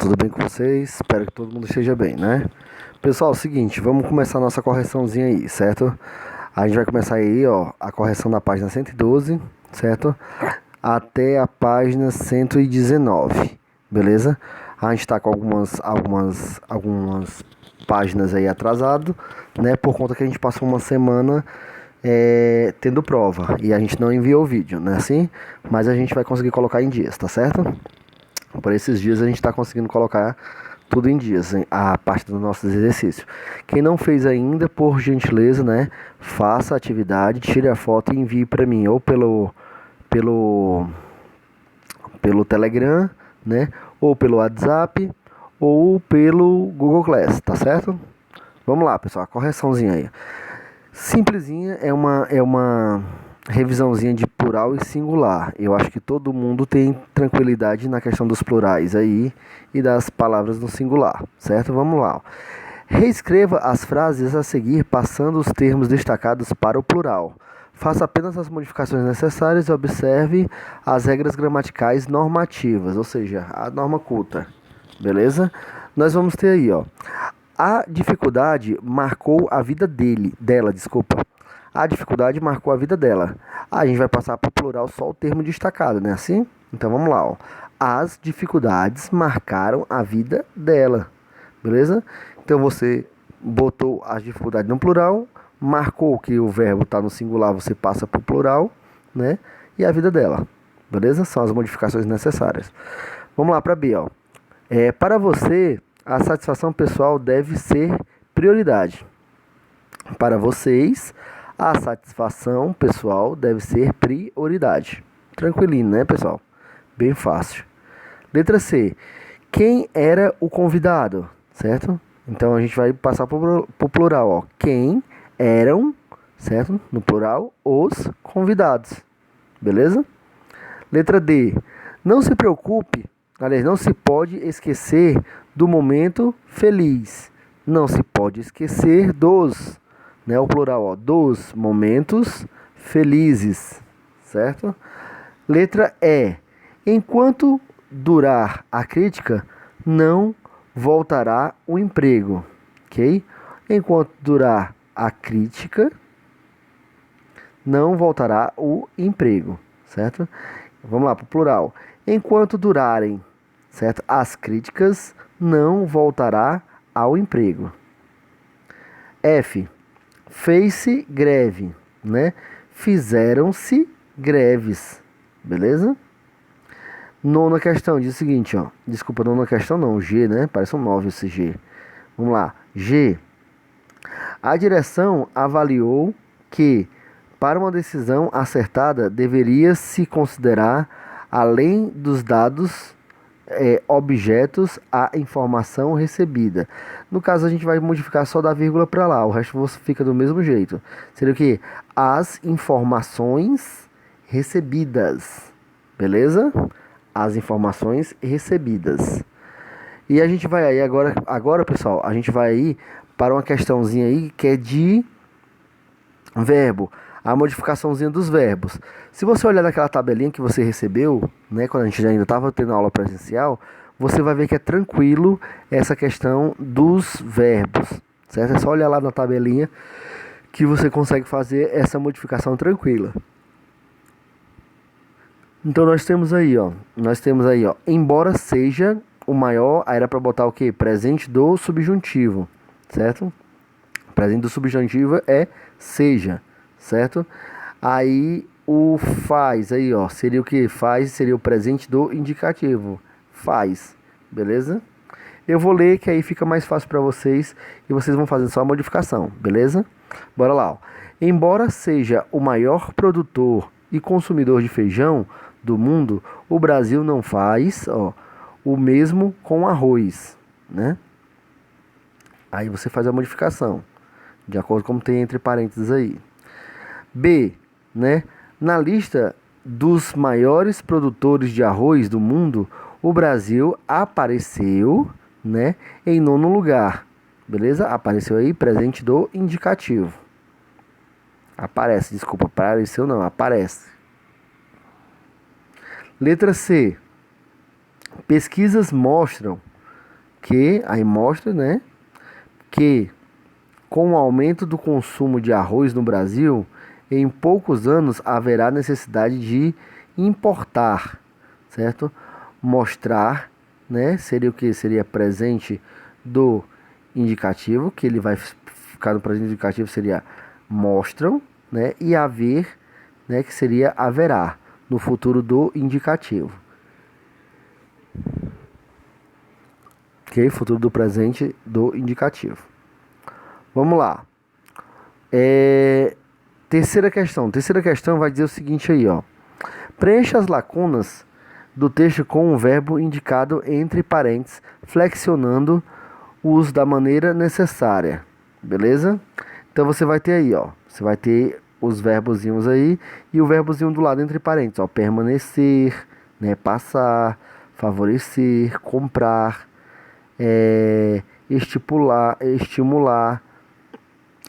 Tudo bem com vocês? Espero que todo mundo esteja bem, né? Pessoal, é o seguinte, vamos começar a nossa correçãozinha aí, certo? A gente vai começar aí, ó, a correção da página 112, certo? Até a página 119, beleza? A gente tá com algumas páginas aí atrasado, né? Por conta que a gente passou uma semana tendo prova e a gente não enviou o vídeo, né? Assim, mas a gente vai conseguir colocar em dias, tá certo? Por esses dias a gente está conseguindo colocar tudo em dias, hein? A parte dos nossos exercícios. Quem não fez ainda, por gentileza, né? Faça a atividade, tire a foto e envie para mim, ou pelo, pelo Telegram, né? Ou pelo WhatsApp, ou pelo Google Class, tá certo? Vamos lá, pessoal, a correçãozinha aí. Simplesinha, é uma revisãozinha de plural e singular. Eu acho que todo mundo tem tranquilidade na questão dos plurais aí e das palavras no singular, certo? Vamos lá. Ó. Reescreva as frases a seguir, passando os termos destacados para o plural. Faça apenas as modificações necessárias e observe as regras gramaticais normativas, ou seja, a norma culta. Beleza? Nós vamos ter aí, ó. A dificuldade marcou a vida dela, desculpa. A dificuldade marcou a vida dela. A gente vai passar para o plural só o termo destacado, né? Assim? Então vamos lá, ó. As dificuldades marcaram a vida dela. Beleza? Então você botou as dificuldades no plural, marcou que o verbo está no singular, você passa para o plural, né? E a vida dela. Beleza? São as modificações necessárias. Vamos lá para B, ó. Para você, a satisfação pessoal deve ser prioridade. Para vocês, a satisfação pessoal deve ser prioridade. Tranquilinho, né, pessoal? Bem fácil. Letra C. Quem era o convidado? Certo? Então a gente vai passar para o plural, ó. Quem eram, certo? No plural, os convidados. Beleza? Letra D. Não se preocupe, aliás, não se pode esquecer do momento feliz. Não se pode esquecer dos, né, o plural, ó, dos momentos felizes, certo? Letra E. Enquanto durar a crítica, não voltará o emprego, ok? Enquanto durar a crítica, não voltará o emprego, certo? Vamos lá para o plural. Enquanto durarem, certo? As críticas, não voltará ao emprego. F. Fez-se greve, né? Fizeram-se greves, beleza? Nona questão diz o seguinte, ó. Desculpa, nona questão não, G, né? Parece um 9 esse G. Vamos lá. G. A direção avaliou que, para uma decisão acertada, deveria se considerar, além dos dados, objetos, a informação recebida. No caso, a gente vai modificar só da vírgula para lá, o resto você fica do mesmo jeito. Seria o que? As informações recebidas. Beleza? As informações recebidas. E a gente vai aí agora pessoal, a gente vai aí para uma questãozinha aí que é de verbo, a modificaçãozinha dos verbos. Se você olhar naquela tabelinha que você recebeu, né, quando a gente ainda estava tendo aula presencial, você vai ver que é tranquilo essa questão dos verbos, certo? É só olhar lá na tabelinha que você consegue fazer essa modificação tranquila. Então nós temos aí, ó, embora seja o maior, aí era para botar o quê? Presente do subjuntivo, certo? Presente do subjuntivo é seja, certo? Aí o faz, aí ó, seria o que? Faz seria o presente do indicativo, faz, beleza? Eu vou ler que aí fica mais fácil para vocês e vocês vão fazer só a modificação, beleza? Bora lá, ó. Embora seja o maior produtor e consumidor de feijão do mundo, o Brasil não faz, ó, o mesmo com arroz, né? Aí você faz a modificação, de acordo com como tem entre parênteses aí. B, né? Na lista dos maiores produtores de arroz do mundo, o Brasil apareceu, né, em nono lugar. Beleza? Apareceu aí presente do indicativo. Aparece, desculpa, apareceu não, aparece. Letra C. Pesquisas mostram, que, aí mostra, né, que com o aumento do consumo de arroz no Brasil, em poucos anos haverá necessidade de importar, certo? Mostrar, né, seria o que? Seria presente do indicativo, que ele vai ficar no presente indicativo, seria mostram, né, e haver, né, que seria haverá, no futuro do indicativo. Ok? Futuro do presente do indicativo. Vamos lá. Terceira questão. Terceira questão vai dizer o seguinte aí, ó. Preencha as lacunas do texto com o verbo indicado entre parênteses, flexionando os da maneira necessária. Beleza? Então você vai ter aí, ó. Você vai ter os verbozinhos aí e o verbozinho do lado entre parênteses, ó. Permanecer, né? Passar, favorecer, comprar, estimular,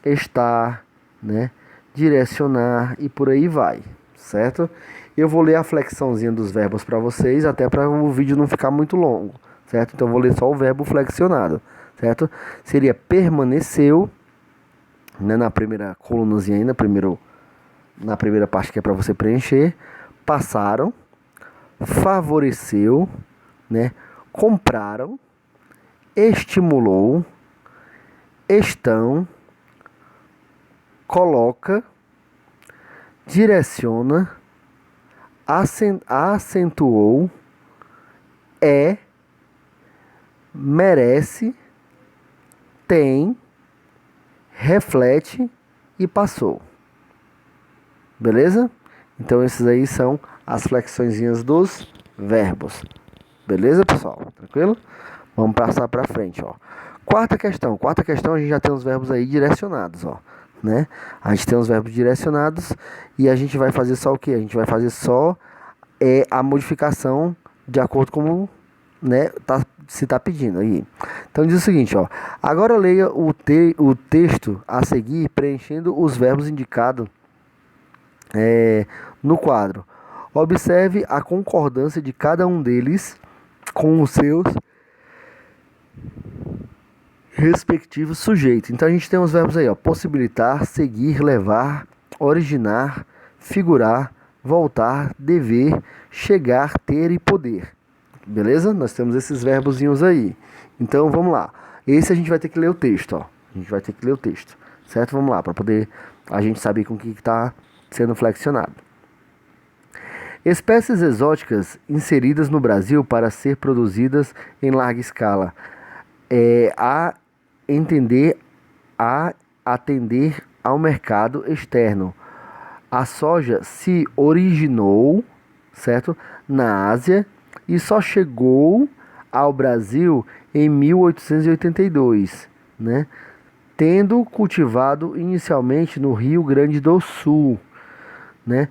estar, né? Direcionar e por aí vai, certo? Eu vou ler a flexãozinha dos verbos para vocês, até para o vídeo não ficar muito longo, certo? Então eu vou ler só o verbo flexionado, certo? Seria permaneceu, né, na primeira colunazinha ainda, na primeira parte que é para você preencher, passaram, favoreceu, né? Compraram, estimulou, estão, coloca, direciona, acentuou, merece, tem, reflete e passou. Beleza? Então esses aí são as flexõezinhas dos verbos. Beleza, pessoal? Tranquilo? Vamos passar para frente, ó. Quarta questão. Quarta questão, a gente já tem os verbos aí direcionados, ó, né? A gente tem os verbos direcionados e a gente vai fazer só o quê? A gente vai fazer só a modificação de acordo com, né, se tá pedindo aí. Então diz o seguinte, ó. Agora leia o texto a seguir, preenchendo os verbos indicados no quadro. Observe a concordância de cada um deles com os seus respectivo sujeito. Então a gente tem os verbos aí, ó: possibilitar, seguir, levar, originar, figurar, voltar, dever, chegar, ter e poder. Beleza? Nós temos esses verbozinhos aí. Então vamos lá. Esse a gente vai ter que ler o texto, ó. A gente vai ter que ler o texto, certo? Vamos lá, para poder a gente saber com o que está sendo flexionado. Espécies exóticas inseridas no Brasil para ser produzidas em larga escala. A atender ao mercado externo. A soja se originou, certo, na Ásia e só chegou ao Brasil em 1882, né, tendo cultivado inicialmente no Rio Grande do Sul, né.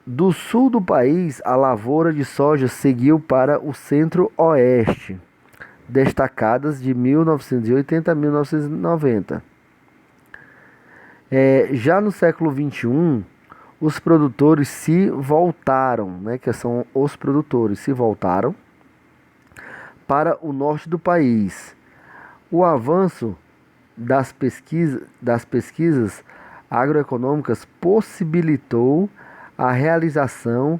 Do sul do país, a lavoura de soja seguiu para o centro-oeste, destacadas de 1980 a 1990. Já no século XXI, os produtores se voltaram, né, que são os produtores, se voltaram para o norte do país. O avanço das pesquisas agroeconômicas possibilitou a realização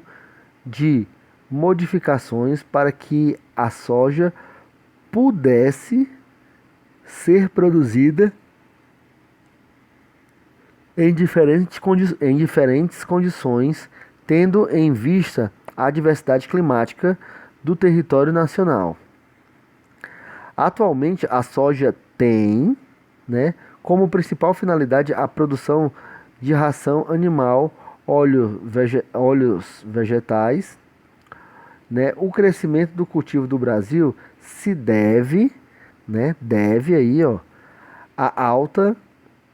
de modificações para que a soja pudesse ser produzida em diferentes condições, tendo em vista a diversidade climática do território nacional. Atualmente, a soja tem, né, como principal finalidade a produção de ração animal, óleos vegetais, né? O crescimento do cultivo do Brasil se deve, né, deve aí, ó, a alta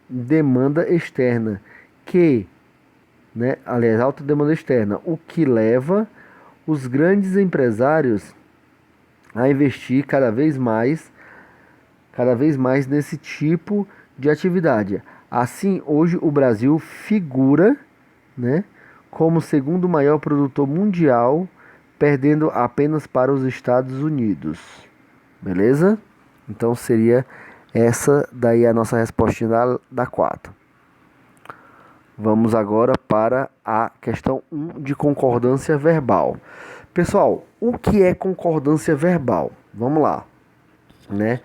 demanda externa, alta demanda externa, o que leva os grandes empresários a investir cada vez mais nesse tipo de atividade. Assim, hoje o Brasil figura, né, como o segundo maior produtor mundial, perdendo apenas para os Estados Unidos. beleza? Então seria essa daí a nossa respostinha da 4. Vamos agora para a questão 1 de concordância verbal. Pessoal, o que é concordância verbal? Vamos lá, né?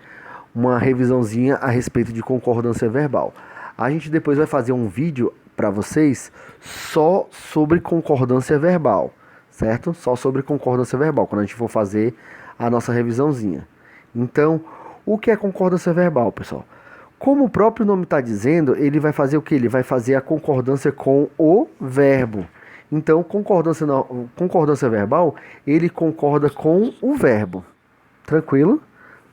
Uma revisãozinha a respeito de concordância verbal. A gente depois vai fazer um vídeo para vocês só sobre concordância verbal, certo? Só sobre concordância verbal, quando a gente for fazer a nossa revisãozinha. Então, o que é concordância verbal, pessoal? Como o próprio nome está dizendo, ele vai fazer o que? Ele vai fazer a concordância com o verbo. Então, concordância verbal, ele concorda com o verbo. Tranquilo?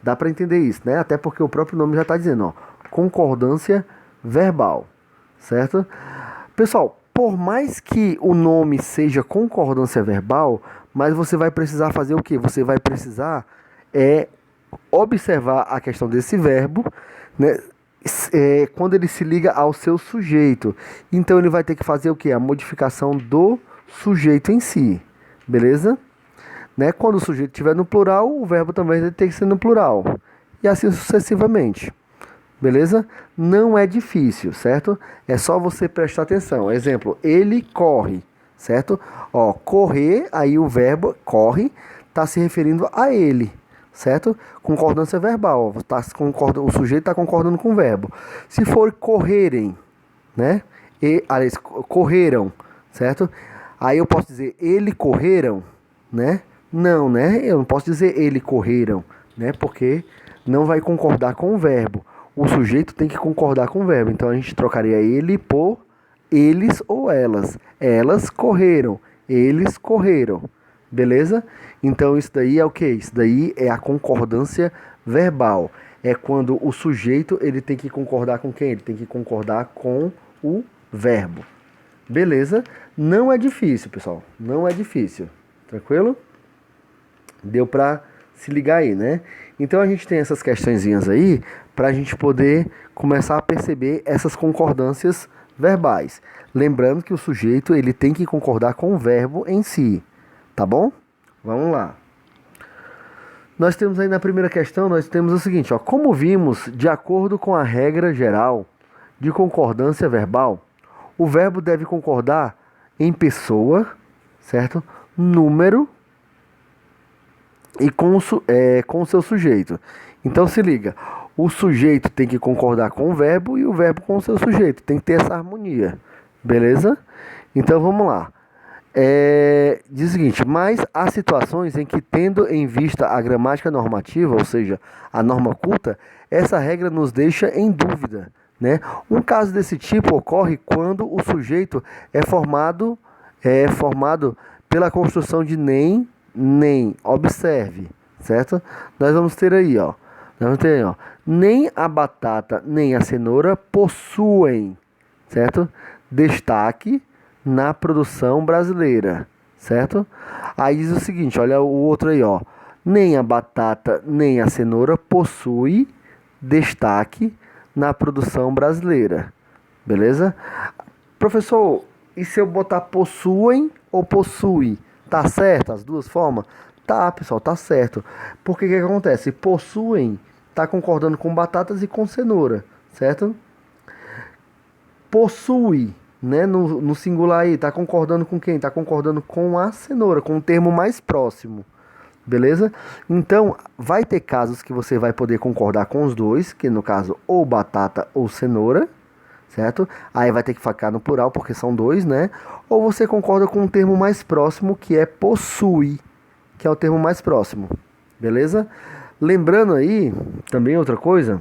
Dá para entender isso, né? Até porque o próprio nome já está dizendo, ó, concordância verbal, certo? Pessoal, por mais que o nome seja concordância verbal, mas você vai precisar fazer o quê? Você vai precisar observar a questão desse verbo, né? Quando ele se liga ao seu sujeito. Então ele vai ter que fazer o quê? A modificação do sujeito em si, beleza? Né? Quando o sujeito estiver no plural, o verbo também tem que ser no plural. E assim sucessivamente. Beleza? Não é difícil, certo? É só você prestar atenção. Exemplo, ele corre, certo? Ó, correr, aí o verbo corre está se referindo a ele, certo? Concordância verbal. O sujeito está concordando com o verbo. Se for correrem, né? Aliás, correram, certo? Aí eu posso dizer ele correram, né? Não, né? Eu não posso dizer ele correram, né? Porque não vai concordar com o verbo. O sujeito tem que concordar com o verbo. Então a gente trocaria ele por eles ou elas. Elas correram, eles correram. Beleza? Então isso daí é o que? Isso daí é a concordância verbal. É quando o sujeito ele tem que concordar com quem? Ele tem que concordar com o verbo. Beleza? Não é difícil, pessoal. Não é difícil. Tranquilo? Deu pra se ligar aí, né? Então a gente tem essas questõezinhas aí para a gente poder começar a perceber essas concordâncias verbais. Lembrando que o sujeito ele tem que concordar com o verbo em si, tá bom? Vamos lá. Nós temos aí na primeira questão, nós temos o seguinte, ó, como vimos, de acordo com a regra geral de concordância verbal, o verbo deve concordar em pessoa, certo? Número e com o seu sujeito. Então se liga, o sujeito tem que concordar com o verbo e o verbo com o seu sujeito. Tem que ter essa harmonia, beleza? Então vamos lá. Diz o seguinte, mas há situações em que, tendo em vista a gramática normativa, ou seja, a norma culta, essa regra nos deixa em dúvida, né? Um caso desse tipo ocorre quando o sujeito é formado pela construção de nem. Observe, certo? Nós vamos ter aí, ó. Nem a batata nem a cenoura possuem, certo? Destaque na produção brasileira, certo? Aí diz o seguinte, olha o outro aí, ó. Nem a batata nem a cenoura possui destaque na produção brasileira, beleza? Professor, e se eu botar possuem ou possui? Tá certo as duas formas? Tá, pessoal, tá certo. Porque o que acontece? Possuem, tá concordando com batatas e com cenoura, certo? Possui, né, no singular aí, tá concordando com quem? Tá concordando com a cenoura, com o termo mais próximo, beleza? Então, vai ter casos que você vai poder concordar com os dois, que no caso, ou batata ou cenoura, certo? Aí vai ter que ficar no plural, porque são dois, né? Ou você concorda com o termo mais próximo, que é possui, que é o termo mais próximo, beleza? Lembrando aí, também outra coisa,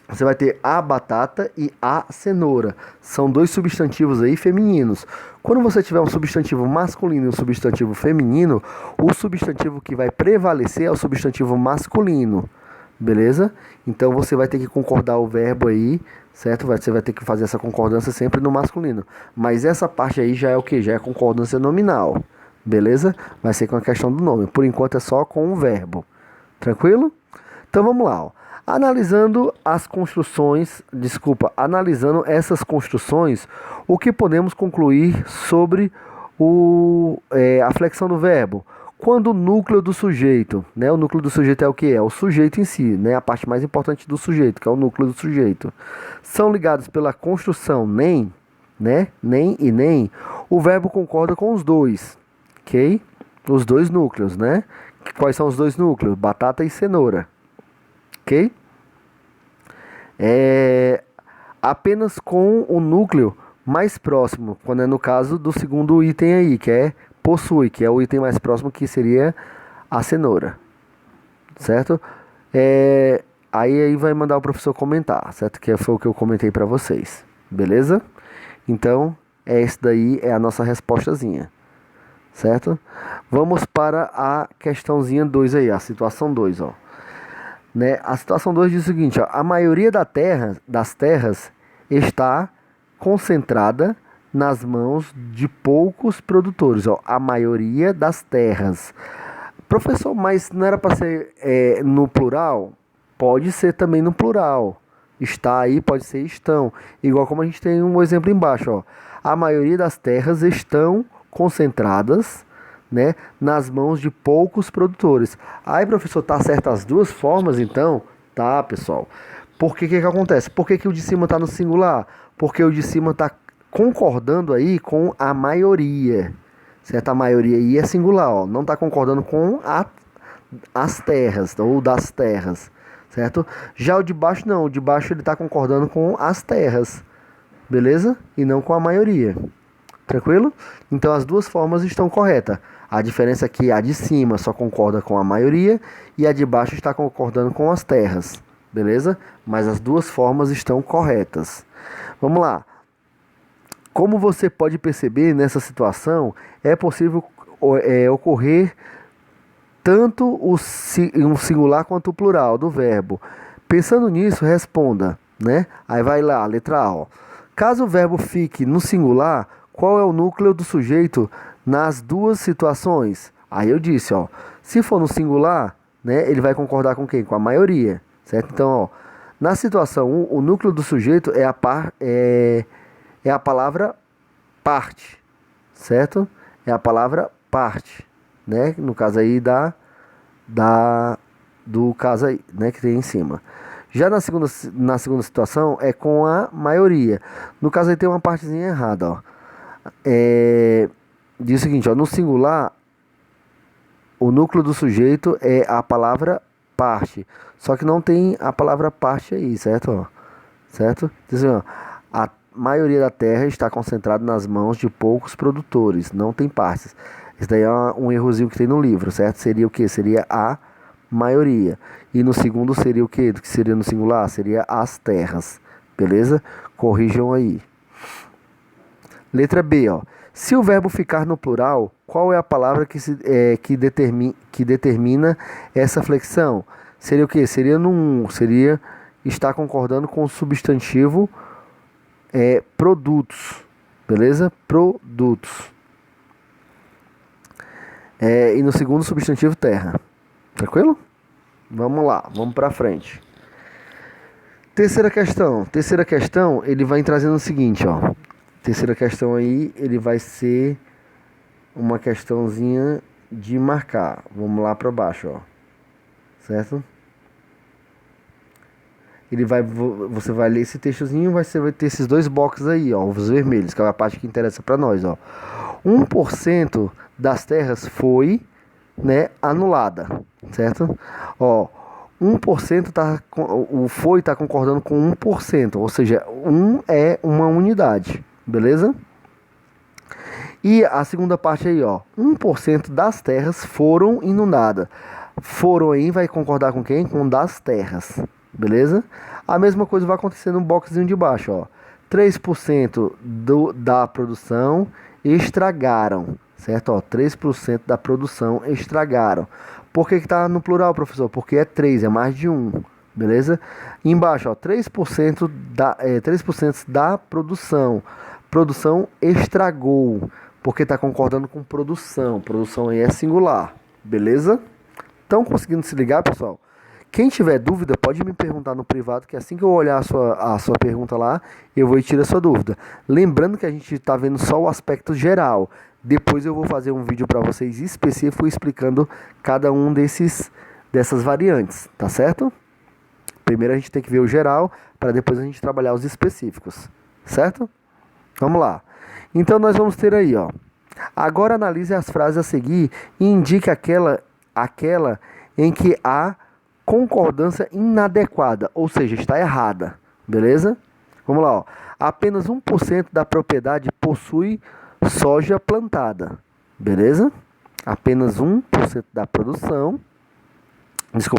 você vai ter a batata e a cenoura. São dois substantivos aí femininos. Quando você tiver um substantivo masculino e um substantivo feminino, o substantivo que vai prevalecer é o substantivo masculino, beleza? Então você vai ter que concordar o verbo aí, certo? Você vai ter que fazer essa concordância sempre no masculino. Mas essa parte aí já é o que? Já é concordância nominal, beleza? Vai ser com a questão do nome. Por enquanto é só com o verbo. Tranquilo? Então vamos lá, ó. Analisando essas construções, o que podemos concluir sobre a flexão do verbo? Quando o núcleo do sujeito, né? O núcleo do sujeito é o que? É o sujeito em si, né? A parte mais importante do sujeito, que é o núcleo do sujeito. São ligados pela construção nem, né? Nem e nem. O verbo concorda com os dois, ok? Os dois núcleos, né? Quais são os dois núcleos? Batata e cenoura, ok? Apenas com o núcleo mais próximo, quando é no caso do segundo item aí, que é possui, que é o item mais próximo, que seria a cenoura, certo? Aí vai mandar o professor comentar, certo? Que foi o que eu comentei para vocês, beleza? Então, esse daí é a nossa respostazinha, certo? Vamos para a questãozinha 2 aí, a situação 2, ó. Né? A situação 2 diz o seguinte, ó, a maioria das terras está concentrada nas mãos de poucos produtores. Ó, a maioria das terras. Professor, mas não era para ser no plural? Pode ser também no plural. Está aí, pode ser estão. Igual como a gente tem um exemplo embaixo. Ó. A maioria das terras estão concentradas, né, nas mãos de poucos produtores. Aí, professor, tá certo as duas formas, então? Tá, pessoal. Por que acontece? Por que o de cima está no singular? Porque o de cima está concordando aí com a maioria. Certo? A maioria aí é singular, ó. Não está concordando com as terras, ou das terras. Certo? Já o de baixo não. O de baixo ele está concordando com as terras. Beleza? E não com a maioria. Tranquilo? Então as duas formas estão corretas. A diferença é que a de cima só concorda com a maioria e a de baixo está concordando com as terras. Beleza? Mas as duas formas estão corretas. Vamos lá. Como você pode perceber nessa situação, é possível ocorrer tanto um singular quanto o plural do verbo. Pensando nisso, responda, né? Aí vai lá, letra A. Ó. Caso o verbo fique no singular, qual é o núcleo do sujeito nas duas situações? Aí eu disse, ó, se for no singular, né, ele vai concordar com quem? Com a maioria, certo? Então, ó, na situação 1, o núcleo do sujeito é a palavra parte, certo? É a palavra parte, né? No caso aí do caso aí, né, que tem em cima. Já na segunda situação é com a maioria. No caso aí tem uma partezinha errada, ó. Diz o seguinte, ó, no singular, o núcleo do sujeito é a palavra parte. Só que não tem a palavra parte aí, certo? Ó, certo? Diz assim, ó, a maioria da terra está concentrada nas mãos de poucos produtores. Não tem partes. Esse daí é um errozinho que tem no livro, certo? Seria o que? Seria a maioria. E no segundo seria o que? Do que seria no singular? Seria as terras. Beleza? Corrijam aí. Letra B, ó. Se o verbo ficar no plural, qual é a palavra que determina essa flexão? Seria o quê? Seria no 1. Seria estar concordando com o substantivo produtos. Beleza? Produtos. E no segundo, substantivo terra. Tranquilo? Vamos lá, vamos para frente. Terceira questão, ele vai trazendo o seguinte, ó. Terceira questão aí, ele vai ser uma questãozinha de marcar. Vamos lá para baixo, ó. Certo? Você vai ler esse textozinho, você vai ter esses dois boxes aí, ó, os vermelhos, que é a parte que interessa para nós, ó. 1% das terras foi, né, anulada, certo? Ó, 1% tá concordando com 1%, ou seja, 1 é uma unidade, beleza? E a segunda parte aí, ó, 1% das terras foram inundadas. Foram aí, vai concordar com quem? Com das terras, beleza? A mesma coisa vai acontecer no boxzinho de baixo, ó. 3% da produção estragaram, certo? Ó, 3% da produção estragaram. Por que tá no plural, professor? Porque é 3, é mais de 1, beleza? E embaixo, ó, 3% da produção. Produção estragou, porque está concordando com produção. Produção aí é singular, beleza? Estão conseguindo se ligar, pessoal? Quem tiver dúvida, pode me perguntar no privado, que assim que eu olhar a sua pergunta lá, eu vou tirar a sua dúvida. Lembrando que a gente está vendo só o aspecto geral. Depois eu vou fazer um vídeo para vocês específico explicando cada um dessas variantes, tá certo? Primeiro a gente tem que ver o geral, para depois a gente trabalhar os específicos, certo? Vamos lá. Então nós vamos ter aí, ó. Agora analise as frases a seguir e indique aquela em que há concordância inadequada, ou seja, está errada, beleza? Vamos lá, ó. Apenas 1% da propriedade possui soja plantada, beleza? Apenas 1% da produção,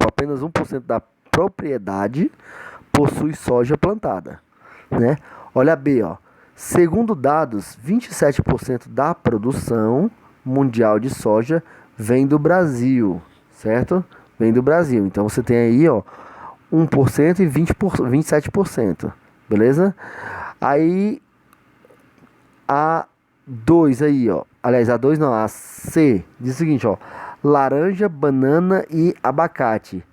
apenas 1% da propriedade possui soja plantada, né? Olha B, ó. Segundo dados, 27% da produção mundial de soja vem do Brasil, certo? Vem do Brasil. Então você tem aí, ó, 1% e 27%, beleza? Aí a 2 aí, ó. Aliás, a 2 não, a C diz o seguinte, ó: laranja, banana e abacate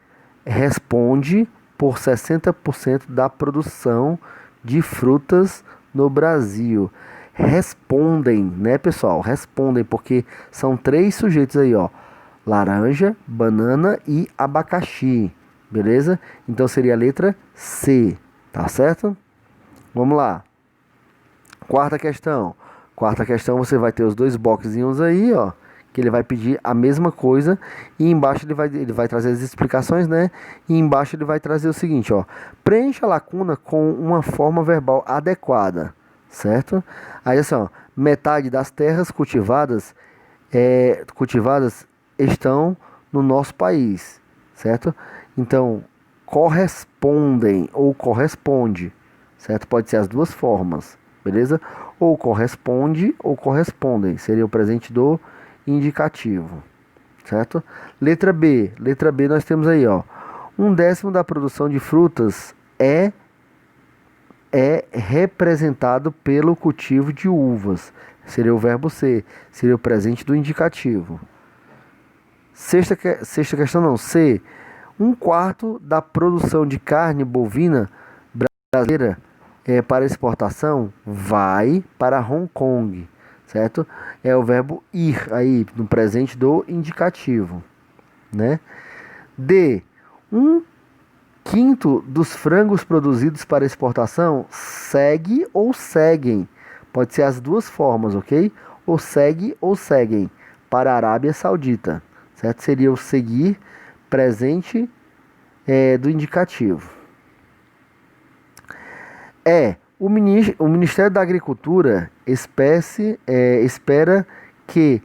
responde por 60% da produção de frutas no Brasil. Respondem, né, pessoal? Respondem, porque são 3 sujeitos aí, ó: laranja, banana e abacaxi, beleza? Então seria a letra C, tá certo? Vamos lá. Quarta questão. Quarta questão, você vai ter os 2 boxinhos aí, ó, que ele vai pedir a mesma coisa e embaixo ele vai trazer as explicações, né? E embaixo ele vai trazer o seguinte, ó: preencha a lacuna com uma forma verbal adequada, certo? Aí assim, ó, metade das terras cultivadas estão no nosso país, certo? Então, correspondem ou corresponde, certo? Pode ser as duas formas, beleza? Ou corresponde ou correspondem, seria o presente do indicativo, certo? Letra B nós temos aí, ó: 1/10 da produção de frutas é representado pelo cultivo de uvas, seria o verbo ser, seria o presente do indicativo. Sexta questão não, C: 1/4 da produção de carne bovina brasileira para exportação vai para Hong Kong, certo? É o verbo ir aí, no presente do indicativo, né? D: 1/5 dos frangos produzidos para exportação segue ou seguem. Pode ser as duas formas, ok? Ou segue ou seguem para a Arábia Saudita, certo? Seria o seguir presente do indicativo. O Ministério da Agricultura espera que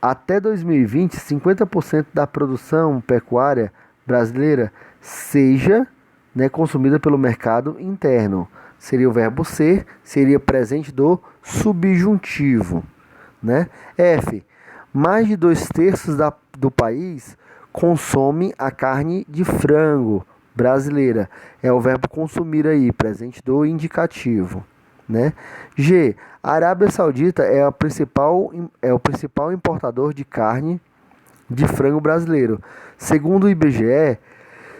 até 2020 50% da produção pecuária brasileira seja, né, consumida pelo mercado interno. Seria o verbo ser, seria presente do subjuntivo, né? F: mais de 2/3 do país consome a carne de frango brasileira. É o verbo consumir aí, presente do indicativo, né? G: a Arábia Saudita é o principal importador de carne de frango brasileiro. Segundo o IBGE,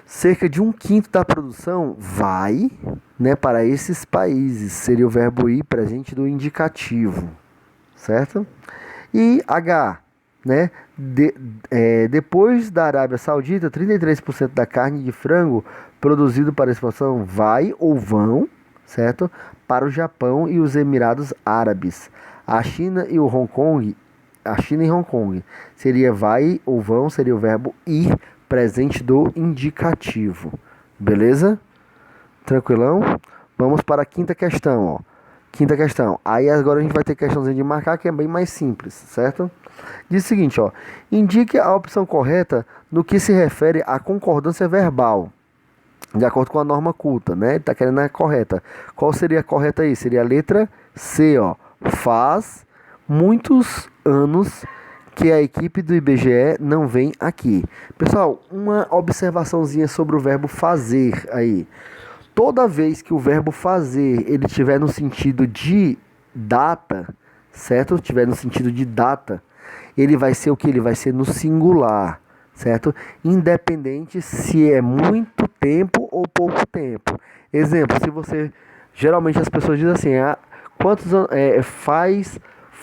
cerca de 1/5 da produção vai, né, para esses países. Seria o verbo ir, presente do indicativo, certo? E H, né? Depois da Arábia Saudita, 33% da carne de frango produzido para exportação vai ou vão, certo? Para o Japão e os Emirados Árabes. A China e Hong Kong seria vai ou vão, seria o verbo ir, presente do indicativo. Beleza? Tranquilão? Vamos para a quinta questão, ó. Quinta questão. Aí agora a gente vai ter questãozinha de marcar, que é bem mais simples, certo? Diz o seguinte, ó: indique a opção correta no que se refere à concordância verbal, de acordo com a norma culta, né? Ele tá querendo a correta. Qual seria a correta aí? Seria a letra C, ó: faz muitos anos que a equipe do IBGE não vem aqui. Pessoal, uma observaçãozinha sobre o verbo fazer aí. Toda vez que o verbo fazer ele tiver no sentido de data, certo? Tiver no sentido de data, ele vai ser o que? Ele vai ser no singular, certo? Independente se é muito tempo ou pouco tempo. Exemplo, se você... Geralmente as pessoas dizem assim, quantos anos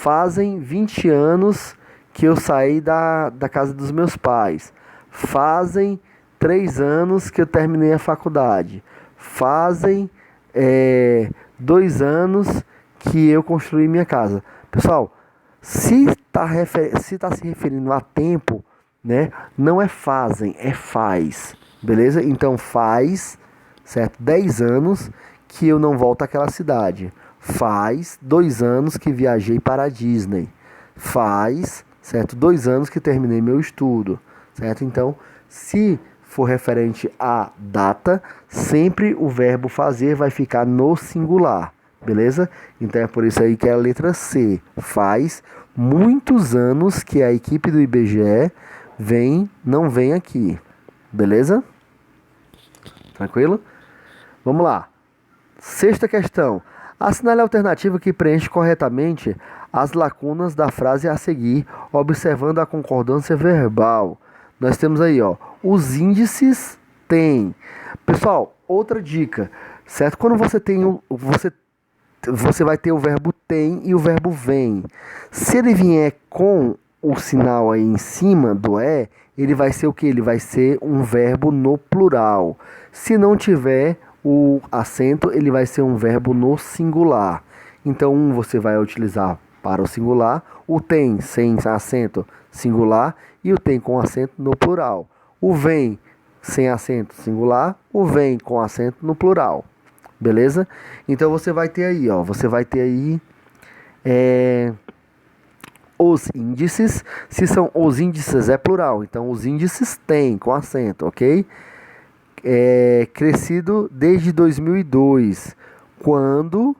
Fazem 20 anos que eu saí da casa dos meus pais. Fazem 3 anos que eu terminei a faculdade. Fazem 2 anos que eu construí minha casa. Pessoal, se está se referindo a tempo, né, não é fazem, é faz. Beleza? Então faz, certo? 10 anos que eu não volto àquela cidade. Faz 2 anos que viajei para a Disney. Faz, certo? 2 anos que terminei meu estudo, certo? Então, se for referente à data, sempre o verbo fazer vai ficar no singular, beleza? Então é por isso aí que é a letra C. Faz muitos anos que a equipe do IBGE não vem aqui, beleza? Tranquilo? Vamos lá. Sexta questão. Assinale a alternativa que preenche corretamente as lacunas da frase a seguir, observando a concordância verbal. Nós temos aí, ó, os índices têm. Pessoal, outra dica, certo? Quando você tem você vai ter o verbo tem e o verbo vem. Se ele vier com o sinal aí em cima do ele vai ser o que? Ele vai ser um verbo no plural. Se não tiver o acento, ele vai ser um verbo no singular. Então, você vai utilizar para o singular, o tem sem acento singular e o tem com acento no plural. O vem sem acento singular, o vem com acento no plural. Beleza? Então você vai ter aí, ó, os índices. Se são os índices é plural, então os índices têm com acento, ok? Crescido desde 2002, quando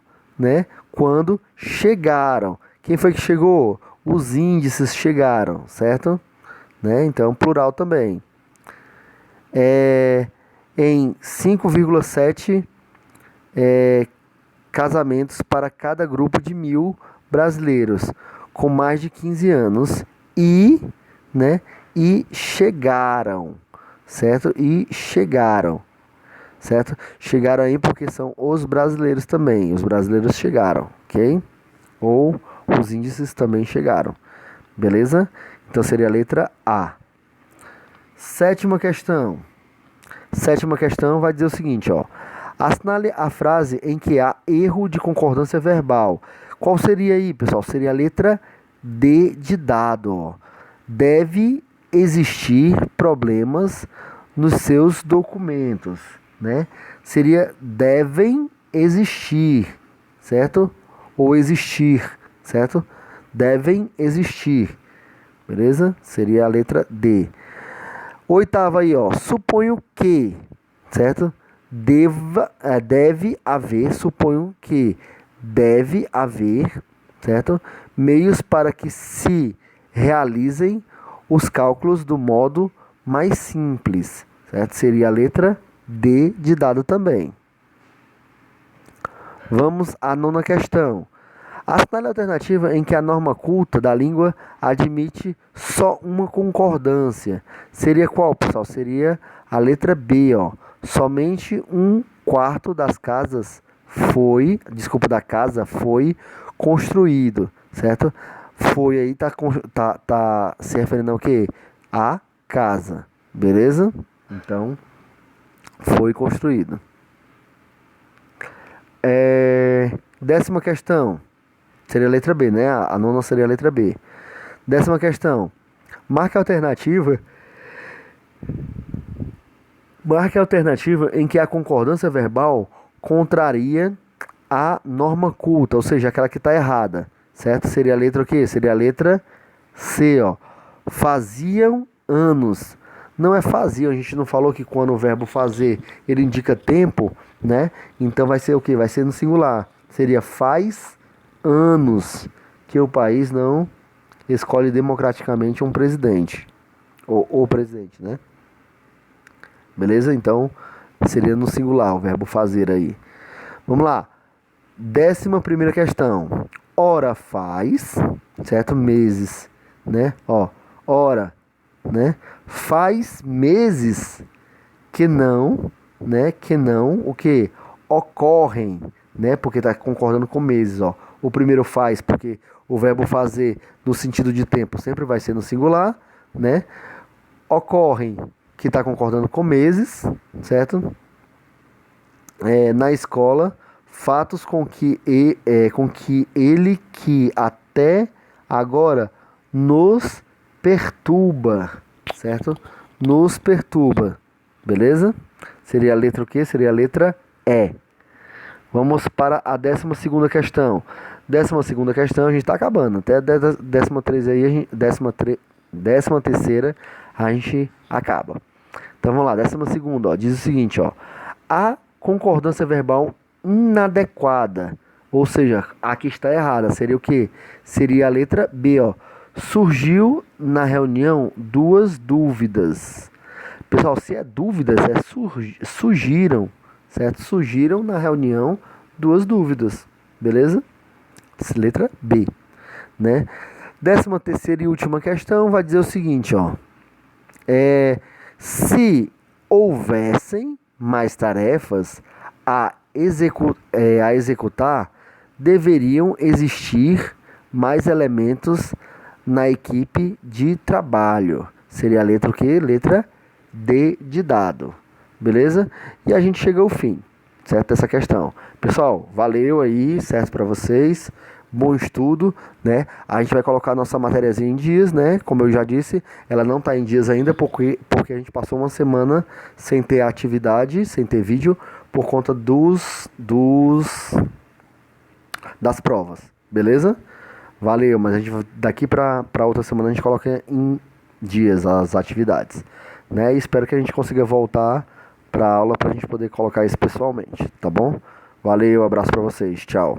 chegaram. Quem foi que chegou? Os índices chegaram, certo? Né? Então, plural também. Em 5,7 casamentos para cada grupo de 1.000 brasileiros com mais de 15 anos e chegaram, certo? E chegaram, certo? Chegaram aí porque são os brasileiros também. Os brasileiros chegaram, ok? Ou os índices também chegaram, beleza? Então seria a letra A. Sétima questão. Sétima questão vai dizer o seguinte, ó. Assinale a frase em que há erro de concordância verbal. Qual seria aí, pessoal? Seria a letra D de dado, ó. Deve existir problemas nos seus documentos, né? Seria devem existir, certo? Ou existir, certo? Devem existir, beleza? Seria a letra D. Oitava aí, ó. Suponho que, certo? Deve haver, suponho que deve haver, certo? Meios para que se realizem os cálculos do modo mais simples, certo? Seria a letra D de dado também. Vamos à nona questão. Assinale a alternativa em que a norma culta da língua admite só uma concordância. Seria qual, pessoal? Seria a letra B, ó. Somente 1/4 da casa foi construído, certo? Foi aí, tá se referindo ao quê? A casa, beleza? Então, foi construído. Décima questão. Seria a letra B, né? A nona seria a letra B. Décima questão. Marque a alternativa em que a concordância verbal contraria a norma culta, ou seja, aquela que está errada, certo? Seria a letra o quê? Seria a letra C, ó. Faziam anos. Não é faziam, a gente não falou que quando o verbo fazer, ele indica tempo, né? Então vai ser o quê? Vai ser no singular. Seria faz anos que o país não escolhe democraticamente um presidente. Ou o presidente, né? Beleza? Então, seria no singular o verbo fazer aí. Vamos lá. 11ª questão. Ora faz, certo? Meses, né? Ó, ora, né? Faz meses que não, né? Que não, o que? Ocorrem, né? Porque tá concordando com meses, ó. O primeiro faz, porque o verbo fazer no sentido de tempo sempre vai ser no singular, né? Ocorrem, que está concordando com meses, certo? Na escola, fatos com que ele que até agora nos perturba, certo? Nos perturba, beleza? Seria a letra o quê? Seria a letra E. Vamos para a 12ª questão. 12ª questão, a gente está acabando. Até a 13ª aí, 13ª, a gente acaba. Então vamos lá, 12ª, ó, diz o seguinte, ó. A concordância verbal inadequada, ou seja, aqui está errada, seria o quê? Seria a letra B, ó. Surgiu na reunião duas dúvidas. Pessoal, se é dúvidas, surgiram, certo? Surgiram na reunião duas dúvidas, beleza? Letra B, né? 13ª e última questão vai dizer o seguinte, ó. Se houvessem mais tarefas a executar, deveriam existir mais elementos na equipe de trabalho. Seria a letra o quê? Letra D de dado. Beleza? E a gente chega ao fim, certo? Essa questão. Pessoal, valeu aí, certo para vocês. Bom estudo, né? A gente vai colocar nossa matériazinha em dias, né? Como eu já disse, ela não está em dias ainda porque a gente passou uma semana sem ter atividade, sem ter vídeo, por conta das provas, beleza? Valeu, mas a gente daqui para outra semana a gente coloca em dias as atividades, né? E espero que a gente consiga voltar para a aula para a gente poder colocar isso pessoalmente, tá bom? Valeu, abraço para vocês, tchau.